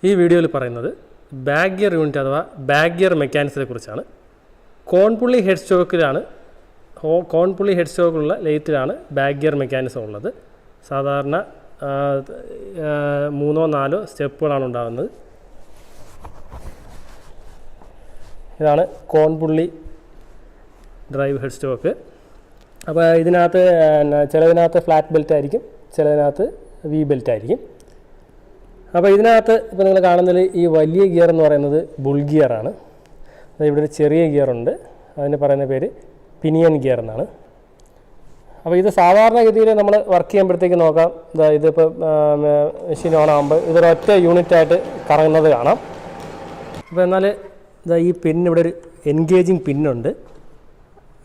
ഈ വീഡിയോയിൽ പറയുന്നത് ബാക്ക് ഗിയർ യൂണിറ്റ് അഥവാ ബാക്ക് ഗിയർ മെക്കാനിക്സിനെ കുറിച്ചാണ്. കോൺപുള്ളി ഹെഡ് സ്റ്റോക്കുള്ള ലെയ്ത്തിലാണ് ബാക്ക് ഗിയർ മെക്കാനിസം ഉള്ളത്. സാധാരണ 3-4 സ്റ്റെപ്പുകളാണ് ഉണ്ടാകുന്നത്. ഇതാണ് കോൺപുള്ളി ഡ്രൈവ് ഹെഡ് സ്റ്റോക്ക്. അപ്പോൾ ഇതിനകത്ത് ചിലതിനകത്ത് ഫ്ലാറ്റ് ബെൽറ്റ് ആയിരിക്കും, ചിലതിനകത്ത് വി ബെൽറ്റ് ആയിരിക്കും. അപ്പോൾ ഇതിനകത്ത് ഇപ്പോൾ നിങ്ങൾ കാണുന്നതിൽ ഈ വലിയ ഗിയർ എന്ന് പറയുന്നത് ബുൾ ഗിയറാണ്. ഇവിടെ ഒരു ചെറിയ ഗിയറുണ്ട്, അതിന് പറയുന്ന പേര് പിനിയൻ ഗിയർ എന്നാണ്. അപ്പോൾ ഇത് സാധാരണഗതിയിൽ നമ്മൾ വർക്ക് ചെയ്യുമ്പോഴത്തേക്ക് നോക്കാം, ഇതിപ്പോൾ മെഷീൻ ഓൺ ആകുമ്പോൾ ഇതൊരൊറ്റ യൂണിറ്റായിട്ട് കറങ്ങുന്നത് കാണാം. അപ്പോൾ എന്നാൽ ഈ പിൻ ഇവിടെ ഒരു എൻഗേജിങ് പിന്നുണ്ട്.